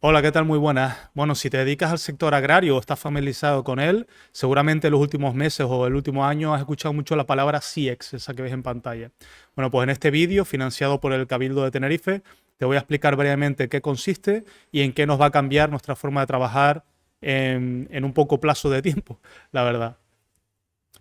Hola, ¿qué tal? Muy buenas. Bueno, si te dedicas al sector agrario o estás familiarizado con él, seguramente en los últimos meses o el último año has escuchado mucho la palabra CX, esa que ves en pantalla. Bueno, pues en este vídeo, financiado por el Cabildo de Tenerife, te voy a explicar brevemente qué consiste y en qué nos va a cambiar nuestra forma de trabajar en un poco plazo de tiempo, la verdad.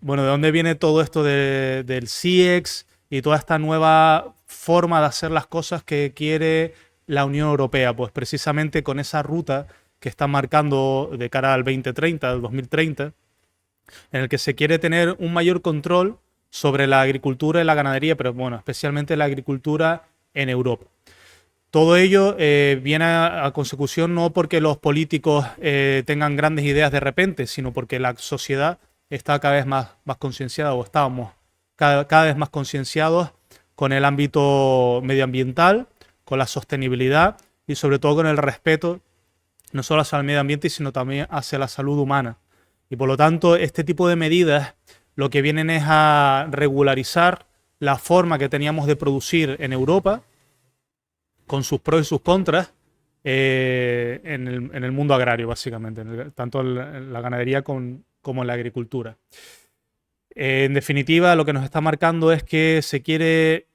Bueno, ¿de dónde viene todo esto del CX y toda esta nueva forma de hacer las cosas que quiere la Unión Europea? Pues precisamente con esa ruta que está marcando de cara al 2030, al 2030, en el que se quiere tener un mayor control sobre la agricultura y la ganadería, pero bueno, especialmente la agricultura en Europa. Todo ello viene a consecución no porque los políticos tengan grandes ideas de repente, sino porque la sociedad está cada vez más concienciada, o estábamos cada vez más concienciados con el ámbito medioambiental, con la sostenibilidad y sobre todo con el respeto no solo hacia el medio ambiente, sino también hacia la salud humana. Y por lo tanto, este tipo de medidas lo que vienen es a regularizar la forma que teníamos de producir en Europa, con sus pros y sus contras, en el mundo agrario, básicamente, tanto en la ganadería como en la agricultura. En definitiva, lo que nos está marcando es que se quiere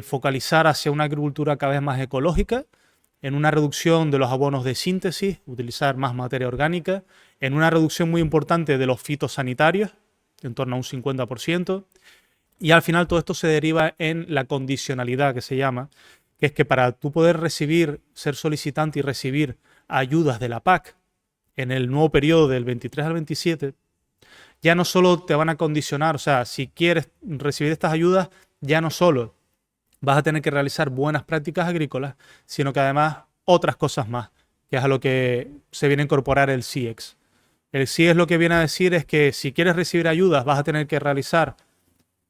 focalizar hacia una agricultura cada vez más ecológica, en una reducción de los abonos de síntesis, utilizar más materia orgánica, en una reducción muy importante de los fitosanitarios, en torno a un 50%, y al final todo esto se deriva en la condicionalidad, que se llama, que es que para tú poder recibir, ser solicitante y recibir ayudas de la PAC en el nuevo periodo del 23 al 27, ya no solo te van a condicionar, o sea, si quieres recibir estas ayudas, ya no solo vas a tener que realizar buenas prácticas agrícolas, sino que además otras cosas más, que es a lo que se viene a incorporar el CIEX. El CIEX lo que viene a decir es que si quieres recibir ayudas vas a tener que realizar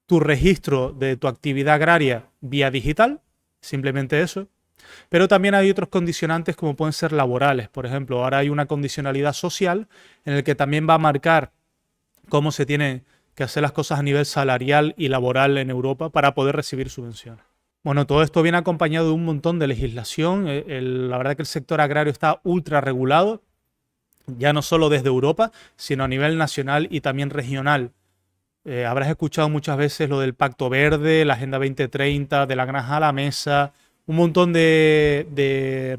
tu registro de tu actividad agraria vía digital, simplemente eso. Pero también hay otros condicionantes como pueden ser laborales. Por ejemplo, ahora hay una condicionalidad social en el que también va a marcar cómo se tienen que hacer las cosas a nivel salarial y laboral en Europa para poder recibir subvenciones. Bueno, todo esto viene acompañado de un montón de legislación. La verdad que el sector agrario está ultra regulado, ya no solo desde Europa, sino a nivel nacional y también regional. Habrás escuchado muchas veces lo del Pacto Verde, la Agenda 2030, de la granja a la mesa, un montón de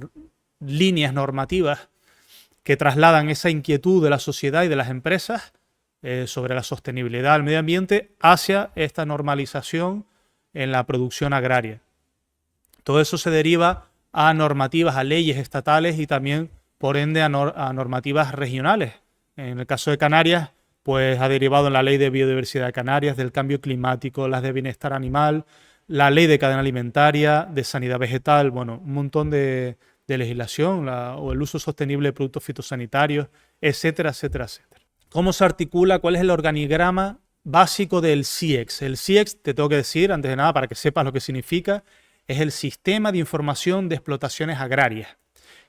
líneas normativas que trasladan esa inquietud de la sociedad y de las empresas sobre la sostenibilidad del medio ambiente hacia esta normalización en la producción agraria. Todo eso se deriva a normativas, a leyes estatales y también, por ende, a normativas regionales. En el caso de Canarias, pues ha derivado en la Ley de Biodiversidad de Canarias, del cambio climático, las de bienestar animal, la Ley de Cadena Alimentaria, de Sanidad Vegetal, bueno, un montón de legislación, o el uso sostenible de productos fitosanitarios, etcétera, etcétera, etcétera. ¿Cómo se articula? ¿Cuál es el organigrama básico del CIEX? El CIEX, te tengo que decir, antes de nada, para que sepas lo que significa, es el Sistema de Información de Explotaciones Agrarias.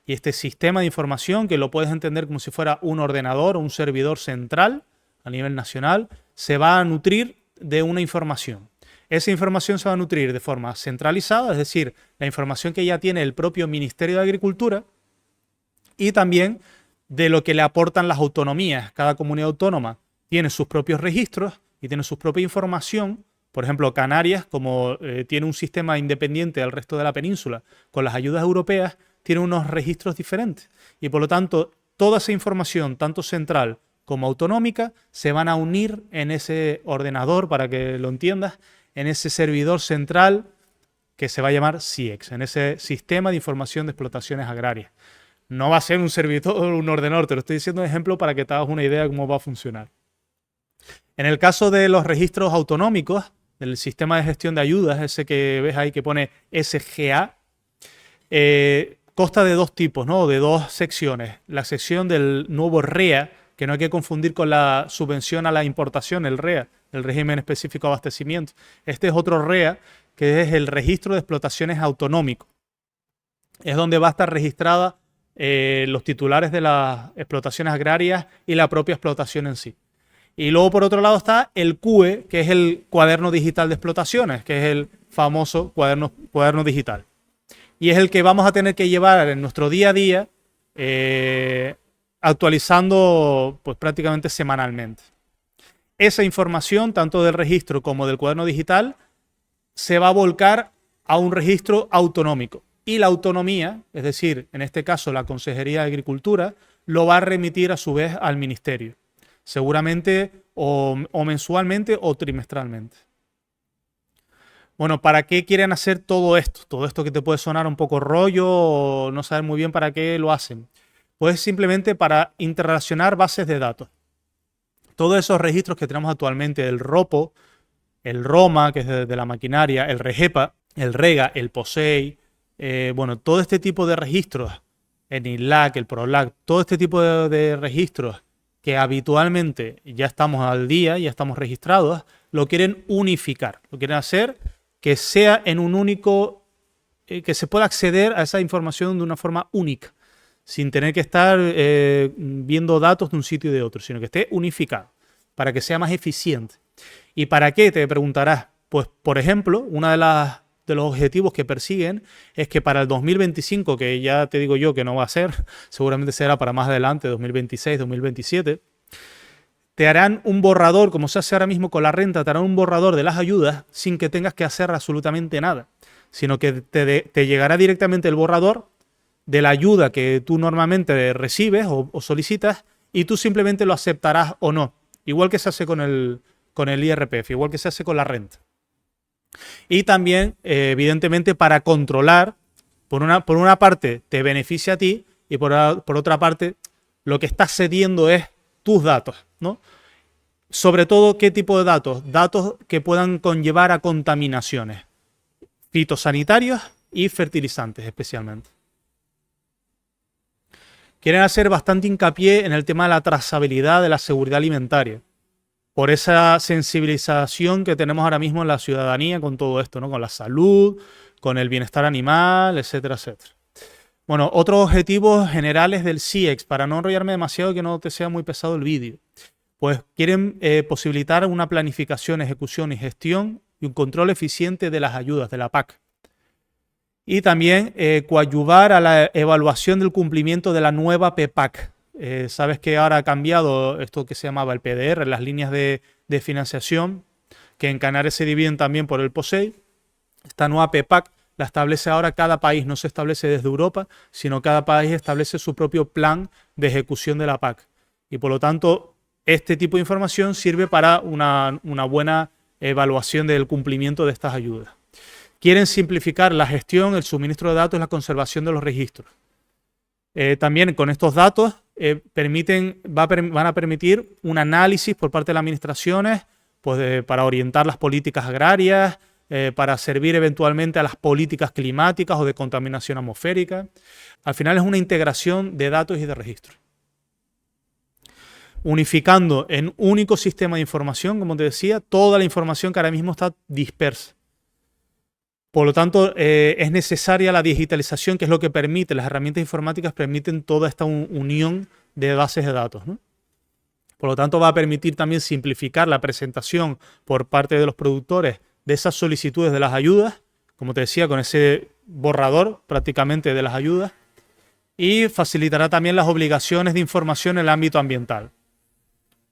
Y este sistema de información, que lo puedes entender como si fuera un ordenador o un servidor central a nivel nacional, se va a nutrir de una información. Esa información se va a nutrir de forma centralizada, es decir, la información que ya tiene el propio Ministerio de Agricultura, y también de lo que le aportan las autonomías. Cada comunidad autónoma tiene sus propios registros y tiene su propia información. Por ejemplo, Canarias, como tiene un sistema independiente del resto de la península con las ayudas europeas, tiene unos registros diferentes. Y por lo tanto, toda esa información, tanto central como autonómica, se van a unir en ese ordenador, para que lo entiendas, en ese servidor central que se va a llamar CIEX, en ese Sistema de Información de Explotaciones Agrarias. No va a ser un servidor, un ordenador, te lo estoy diciendo de ejemplo para que te hagas una idea de cómo va a funcionar. En el caso de los registros autonómicos, del sistema de gestión de ayudas, ese que ves ahí que pone SGA, consta de dos tipos, ¿no? De dos secciones. La sección del nuevo REA, que no hay que confundir con la subvención a la importación, el REA, el régimen específico de abastecimiento. Este es otro REA, que es el registro de explotaciones autonómico. Es donde va a estar registrada los titulares de las explotaciones agrarias y la propia explotación en sí. Y luego, por otro lado, está el CUE, que es el cuaderno digital de explotaciones, que es el famoso cuaderno digital. Y es el que vamos a tener que llevar en nuestro día a día actualizando pues prácticamente semanalmente. Esa información, tanto del registro como del cuaderno digital, se va a volcar a un registro autonómico. Y la autonomía, es decir, en este caso la Consejería de Agricultura, lo va a remitir a su vez al Ministerio. Seguramente o mensualmente o trimestralmente. Bueno, ¿para qué quieren hacer todo esto? Todo esto que te puede sonar un poco rollo o no saber muy bien para qué lo hacen. Pues simplemente para interrelacionar bases de datos. Todos esos registros que tenemos actualmente, el ROPO, el ROMA, que es de la maquinaria, el REGEPA, el REGA, el POSEI, bueno, todo este tipo de registros, el INLAC, el PROLAC, todo este tipo de registros que habitualmente ya estamos al día, ya estamos registrados, lo quieren unificar, lo quieren hacer que sea en un único, que se pueda acceder a esa información de una forma única, sin tener que estar viendo datos de un sitio y de otro, sino que esté unificado, para que sea más eficiente. ¿Y para qué? Te preguntarás. Pues, por ejemplo, uno de los objetivos que persiguen es que para el 2025, que ya te digo yo que no va a ser, seguramente será para más adelante, 2026, 2027, te harán un borrador, como se hace ahora mismo con la renta, te harán un borrador de las ayudas sin que tengas que hacer absolutamente nada, sino que te llegará directamente el borrador de la ayuda que tú normalmente recibes o solicitas y tú simplemente lo aceptarás o no, igual que se hace con el IRPF, igual que se hace con la renta. Y también, evidentemente, para controlar, por una parte te beneficia a ti y por otra parte lo que estás cediendo es tus datos, ¿no? Sobre todo, ¿qué tipo de datos? Datos que puedan conllevar a contaminaciones fitosanitarios y fertilizantes especialmente. Quieren hacer bastante hincapié en el tema de la trazabilidad de la seguridad alimentaria, por esa sensibilización que tenemos ahora mismo en la ciudadanía con todo esto, ¿no? Con la salud, con el bienestar animal, etcétera, etcétera. Bueno, otros objetivos generales del CIEX, para no enrollarme demasiado y que no te sea muy pesado el vídeo, pues quieren posibilitar una planificación, ejecución y gestión y un control eficiente de las ayudas de la PAC. Y también coadyuvar a la evaluación del cumplimiento de la nueva PPAC. Sabes que ahora ha cambiado esto que se llamaba el PDR, las líneas de financiación, que en Canarias se dividen también por el POSEI. Esta nueva PPAC la establece ahora cada país, no se establece desde Europa, sino cada país establece su propio plan de ejecución de la PAC. Y por lo tanto, este tipo de información sirve para una buena evaluación del cumplimiento de estas ayudas. Quieren simplificar la gestión, el suministro de datos y la conservación de los registros. También con estos datos van a permitir un análisis por parte de las administraciones pues, para orientar las políticas agrarias, para servir eventualmente a las políticas climáticas o de contaminación atmosférica. Al final es una integración de datos y de registros. Unificando en un único sistema de información, como te decía, toda la información que ahora mismo está dispersa. Por lo tanto, es necesaria la digitalización, que es lo que permite, las herramientas informáticas permiten toda esta unión de bases de datos, ¿no? Por lo tanto, va a permitir también simplificar la presentación por parte de los productores de esas solicitudes de las ayudas, como te decía, con ese borrador prácticamente de las ayudas, y facilitará también las obligaciones de información en el ámbito ambiental.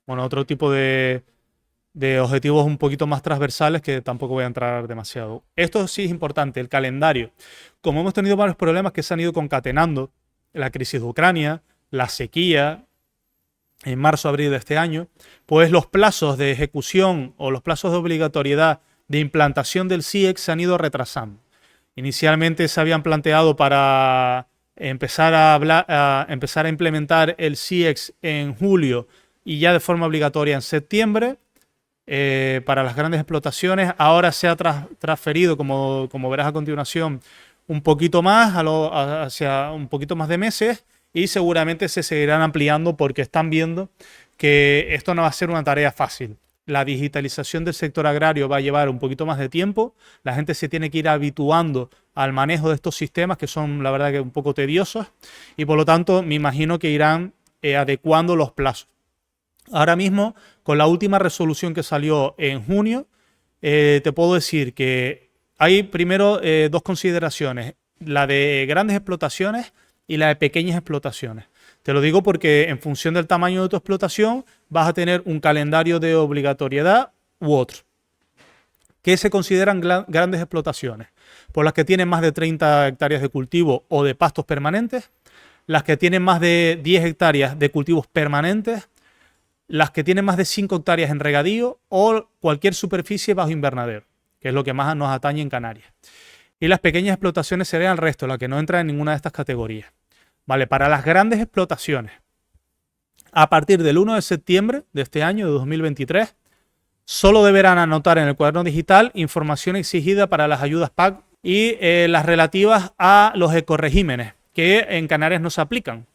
Bueno, otro tipo de objetivos un poquito más transversales que tampoco voy a entrar demasiado. Esto sí es importante, el calendario. Como hemos tenido varios problemas que se han ido concatenando, la crisis de Ucrania, la sequía, en marzo-abril de este año, pues los plazos de ejecución o los plazos de obligatoriedad de implantación del CIEX se han ido retrasando. Inicialmente se habían planteado para empezar a implementar el CIEX en julio y ya de forma obligatoria en septiembre para las grandes explotaciones. Ahora se ha transferido, como verás a continuación, un poquito más hacia un poquito más de meses y seguramente se seguirán ampliando porque están viendo que esto no va a ser una tarea fácil. La digitalización del sector agrario va a llevar un poquito más de tiempo. La gente se tiene que ir habituando al manejo de estos sistemas que son, la verdad, que un poco tediosos y por lo tanto me imagino que irán adecuando los plazos. Ahora mismo, con la última resolución que salió en junio, te puedo decir que hay primero dos consideraciones. La de grandes explotaciones, y la de pequeñas explotaciones. Te lo digo porque en función del tamaño de tu explotación vas a tener un calendario de obligatoriedad u otro. ¿Qué se consideran grandes explotaciones? Pues las que tienen más de 30 hectáreas de cultivo o de pastos permanentes, las que tienen más de 10 hectáreas de cultivos permanentes, las que tienen más de 5 hectáreas en regadío o cualquier superficie bajo invernadero, que es lo que más nos atañe en Canarias. Y las pequeñas explotaciones serían el resto, las que no entran en ninguna de estas categorías. Vale, para las grandes explotaciones, a partir del 1 de septiembre de este año, de 2023, solo deberán anotar en el cuaderno digital información exigida para las ayudas PAC y las relativas a los ecoregímenes, que en Canarias no se aplican.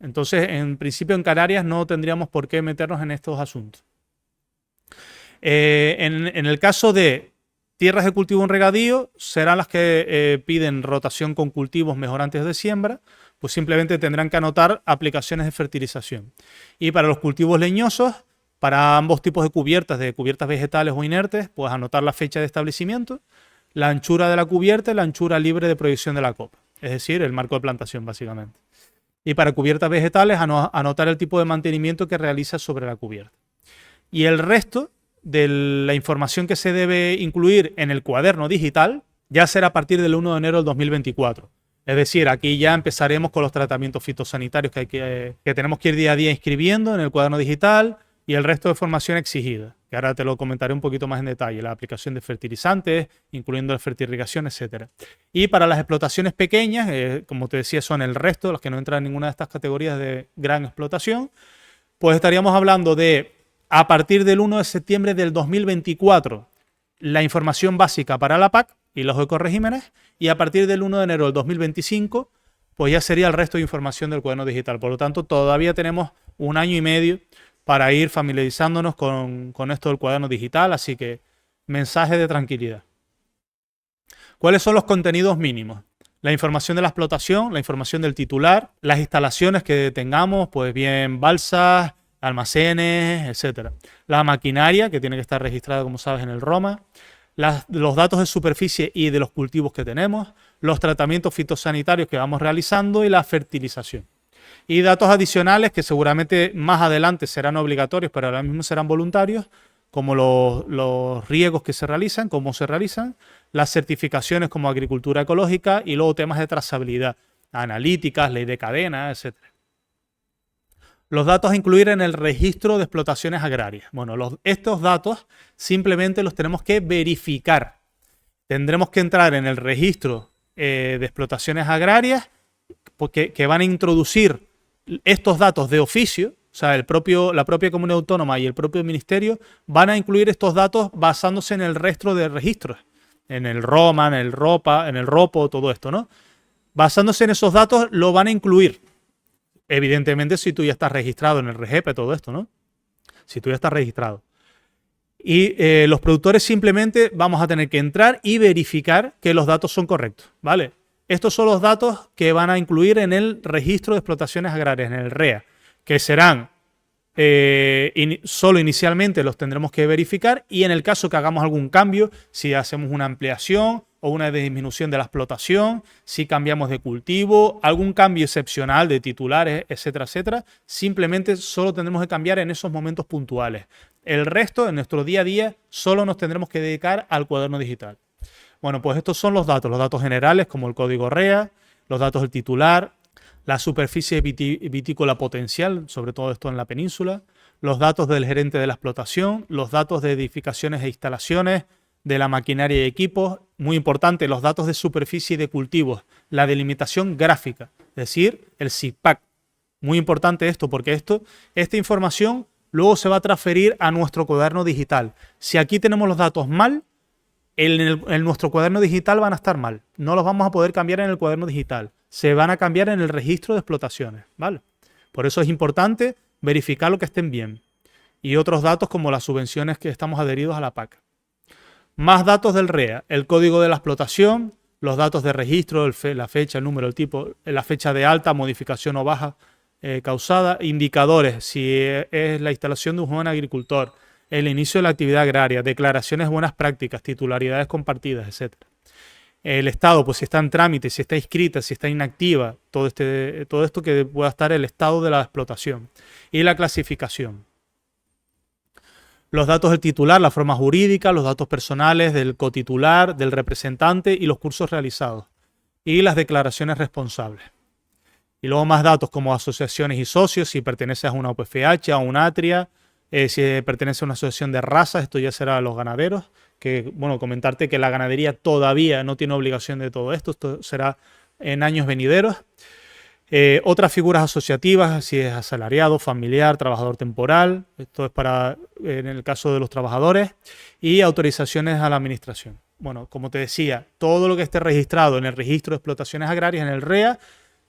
Entonces, en principio, en Canarias no tendríamos por qué meternos en estos asuntos. En el caso de tierras de cultivo en regadío, serán las que piden rotación con cultivos mejorantes de siembra, pues simplemente tendrán que anotar aplicaciones de fertilización. Y para los cultivos leñosos, para ambos tipos de cubiertas vegetales o inertes, pues anotar la fecha de establecimiento, la anchura de la cubierta y la anchura libre de proyección de la copa, es decir, el marco de plantación básicamente. Y para cubiertas vegetales, anotar el tipo de mantenimiento que realiza sobre la cubierta. Y el resto de la información que se debe incluir en el cuaderno digital ya será a partir del 1 de enero del 2024. Es decir, aquí ya empezaremos con los tratamientos fitosanitarios que tenemos que ir día a día inscribiendo en el cuaderno digital y el resto de formación exigida, que ahora te lo comentaré un poquito más en detalle, la aplicación de fertilizantes, incluyendo la fertirrigación, etc. Y para las explotaciones pequeñas, como te decía, son el resto, los que no entran en ninguna de estas categorías de gran explotación, pues estaríamos hablando de, a partir del 1 de septiembre del 2024, la información básica para la PAC y los ecoregímenes, y a partir del 1 de enero del 2025, pues ya sería el resto de información del cuaderno digital. Por lo tanto, todavía tenemos un año y medio para ir familiarizándonos con esto del cuaderno digital, así que mensaje de tranquilidad. ¿Cuáles son los contenidos mínimos? La información de la explotación, la información del titular, las instalaciones que tengamos, pues bien balsas, almacenes, etc. La maquinaria, que tiene que estar registrada, como sabes, en el ROMA, los datos de superficie y de los cultivos que tenemos, los tratamientos fitosanitarios que vamos realizando y la fertilización. Y datos adicionales que seguramente más adelante serán obligatorios, pero ahora mismo serán voluntarios, como los riegos que se realizan, cómo se realizan, las certificaciones como agricultura ecológica y luego temas de trazabilidad, analíticas, ley de cadena, etc. Los datos a incluir en el registro de explotaciones agrarias. Bueno, estos datos simplemente los tenemos que verificar. Tendremos que entrar en el registro de explotaciones agrarias que van a introducir estos datos de oficio, o sea, la propia comunidad autónoma y el propio ministerio van a incluir estos datos basándose en el resto de registros, en el ROMA, en el ROPA, en el ROPO, todo esto, ¿no? Basándose en esos datos lo van a incluir. Evidentemente, si tú ya estás registrado en el REGEPE, todo esto, ¿no? Si tú ya estás registrado. Y los productores simplemente vamos a tener que entrar y verificar que los datos son correctos, ¿vale? Estos son los datos que van a incluir en el registro de explotaciones agrarias, en el REA, que serán, solo inicialmente los tendremos que verificar y en el caso que hagamos algún cambio, si hacemos una ampliación o una disminución de la explotación, si cambiamos de cultivo, algún cambio excepcional de titulares, etcétera, etcétera, simplemente solo tendremos que cambiar en esos momentos puntuales. El resto, en nuestro día a día, solo nos tendremos que dedicar al cuaderno digital. Bueno, pues estos son los datos generales como el código REA, los datos del titular, la superficie vitícola potencial, sobre todo esto en la península, los datos del gerente de la explotación, los datos de edificaciones e instalaciones, de la maquinaria y equipos, muy importante, los datos de superficie y de cultivos, la delimitación gráfica, es decir, el SIGPAC. Muy importante esto porque esta información luego se va a transferir a nuestro cuaderno digital. Si aquí tenemos los datos mal, en nuestro cuaderno digital van a estar mal. No los vamos a poder cambiar en el cuaderno digital. Se van a cambiar en el registro de explotaciones, ¿vale? Por eso es importante verificar lo que estén bien. Y otros datos como las subvenciones que estamos adheridos a la PAC. Más datos del REA, el código de la explotación, los datos de registro, la fecha, el número, el tipo, la fecha de alta, modificación o baja causada, indicadores, si es la instalación de un joven agricultor, el inicio de la actividad agraria, declaraciones de buenas prácticas, titularidades compartidas, etc. el estado, pues si está en trámite, si está inscrita, si está inactiva, todo esto que pueda estar el estado de la explotación. Y la clasificación. Los datos del titular, la forma jurídica, los datos personales del cotitular, del representante y los cursos realizados. Y las declaraciones responsables. Y luego más datos como asociaciones y socios, si perteneces a una OPFH, a una ATRIA, si pertenece a una asociación de razas, esto ya será a los ganaderos, que bueno, comentarte que la ganadería todavía no tiene obligación de todo esto, esto será en años venideros. Otras figuras asociativas, si es asalariado, familiar, trabajador temporal, esto es para en el caso de los trabajadores, y autorizaciones a la administración. Bueno, como te decía, todo lo que esté registrado en el registro de explotaciones agrarias, en el REA,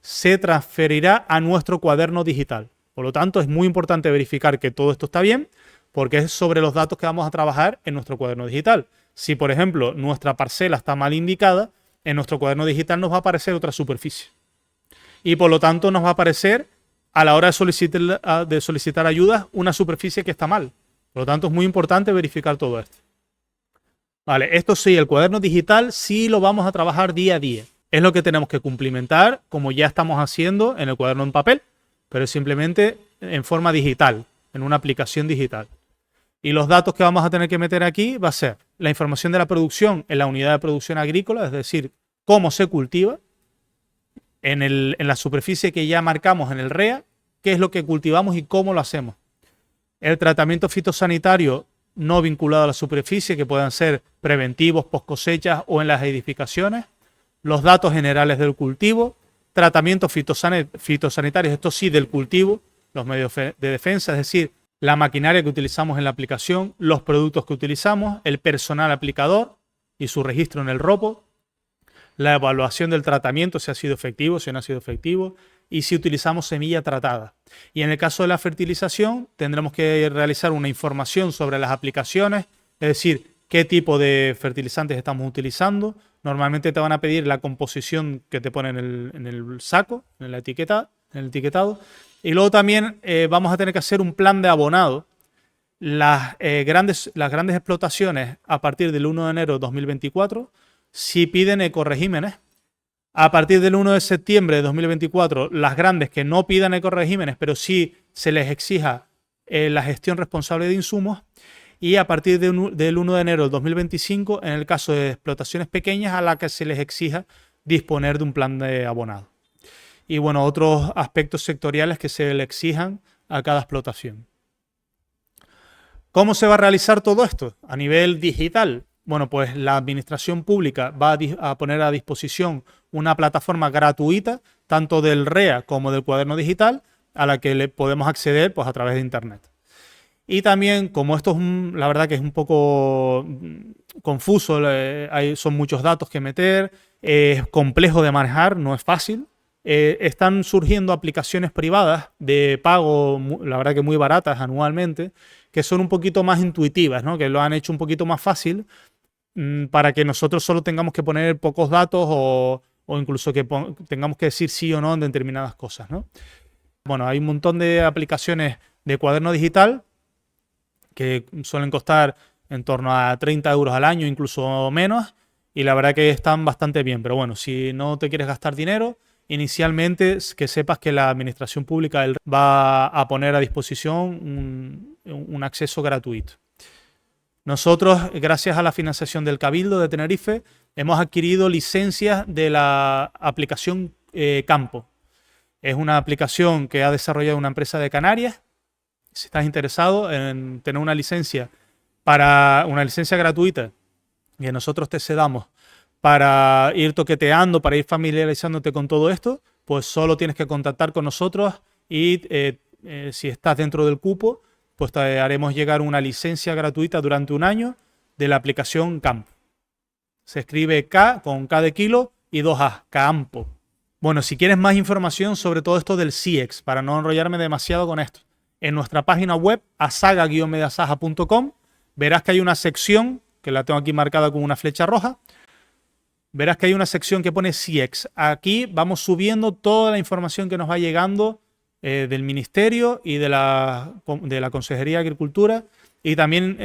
se transferirá a nuestro cuaderno digital. Por lo tanto, es muy importante verificar que todo esto está bien, porque es sobre los datos que vamos a trabajar en nuestro cuaderno digital. Si, por ejemplo, nuestra parcela está mal indicada, en nuestro cuaderno digital nos va a aparecer otra superficie. Y por lo tanto nos va a aparecer, a la hora de solicitar ayudas, una superficie que está mal. Por lo tanto, es muy importante verificar todo esto. Vale, esto sí, el cuaderno digital sí lo vamos a trabajar día a día. Es lo que tenemos que cumplimentar, como ya estamos haciendo en el cuaderno en papel, pero simplemente en forma digital, en una aplicación digital. Y los datos que vamos a tener que meter aquí va a ser la información de la producción en la unidad de producción agrícola, es decir, cómo se cultiva, en la superficie que ya marcamos en el REA, qué es lo que cultivamos y cómo lo hacemos. El tratamiento fitosanitario no vinculado a la superficie, que puedan ser preventivos, post cosechas o en las edificaciones. Los datos generales del cultivo, tratamientos fitosanitarios, esto sí, del cultivo, los medios de defensa, es decir, la maquinaria que utilizamos en la aplicación, los productos que utilizamos, el personal aplicador y su registro en el ROPO, la evaluación del tratamiento, si ha sido efectivo, si no ha sido efectivo, y si utilizamos semilla tratada. Y en el caso de la fertilización, tendremos que realizar una información sobre las aplicaciones, es decir, qué tipo de fertilizantes estamos utilizando. Normalmente te van a pedir la composición que te ponen en el saco, en el etiquetado. Y luego también vamos a tener que hacer un plan de abonado. Las grandes explotaciones a partir del 1 de enero de 2024, si piden ecoregímenes. A partir del 1 de septiembre de 2024, las grandes que no pidan ecoregímenes, pero sí se les exija la gestión responsable de insumos. Y a partir del 1 de enero del 2025, en el caso de explotaciones pequeñas, a las que se les exija disponer de un plan de abonado. Y bueno, otros aspectos sectoriales que se le exijan a cada explotación. ¿Cómo se va a realizar todo esto? A nivel digital. Bueno, pues la administración pública va a poner a disposición una plataforma gratuita, tanto del REA como del cuaderno digital, a la que le podemos acceder pues, a través de Internet. Y también, como esto es la verdad que es un poco confuso, son muchos datos que meter, es complejo de manejar, no es fácil. Están surgiendo aplicaciones privadas de pago, la verdad que muy baratas anualmente, que son un poquito más intuitivas, ¿no? Que lo han hecho un poquito más fácil para que nosotros solo tengamos que poner pocos datos o incluso que tengamos que decir sí o no en determinadas cosas, ¿no? Bueno, hay un montón de aplicaciones de cuaderno digital que suelen costar en torno a 30 euros al año, incluso menos, y la verdad que están bastante bien. Pero bueno, si no te quieres gastar dinero, inicialmente que sepas que la administración pública va a poner a disposición un acceso gratuito. Nosotros, gracias a la financiación del Cabildo de Tenerife, hemos adquirido licencias de la aplicación Campo. Es una aplicación que ha desarrollado una empresa de Canarias. Si estás interesado en tener una licencia gratuita que nosotros te cedamos para ir toqueteando, para ir familiarizándote con todo esto, pues solo tienes que contactar con nosotros y si estás dentro del cupo, pues te haremos llegar una licencia gratuita durante un año de la aplicación Campo. Se escribe K con K de kilo y 2 A, Campo. Bueno, si quieres más información sobre todo esto del CIEX, para no enrollarme demasiado con esto, en nuestra página web, asaga-mediasaja.com, verás que hay una sección, que la tengo aquí marcada con una flecha roja, verás que hay una sección que pone CIEX. Aquí vamos subiendo toda la información que nos va llegando del Ministerio y de la Consejería de Agricultura y también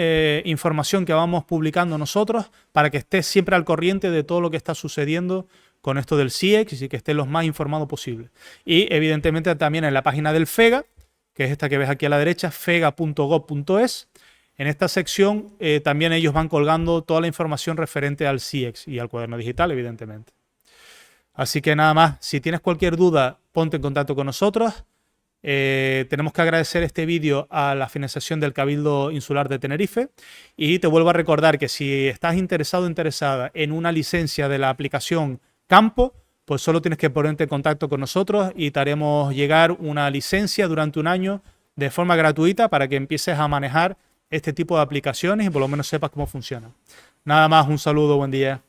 información que vamos publicando nosotros para que estés siempre al corriente de todo lo que está sucediendo con esto del CIEX y que estés lo más informado posible. Y evidentemente también en la página del FEGA, que es esta que ves aquí a la derecha, fega.gov.es. En esta sección también ellos van colgando toda la información referente al CIEX y al cuaderno digital, evidentemente. Así que nada más, si tienes cualquier duda, ponte en contacto con nosotros. Tenemos que agradecer este vídeo a la financiación del Cabildo Insular de Tenerife y te vuelvo a recordar que si estás interesado o interesada en una licencia de la aplicación Campo, pues solo tienes que ponerte en contacto con nosotros y te haremos llegar una licencia durante un año de forma gratuita para que empieces a manejar este tipo de aplicaciones y por lo menos sepas cómo funcionan. Nada más, un saludo, buen día.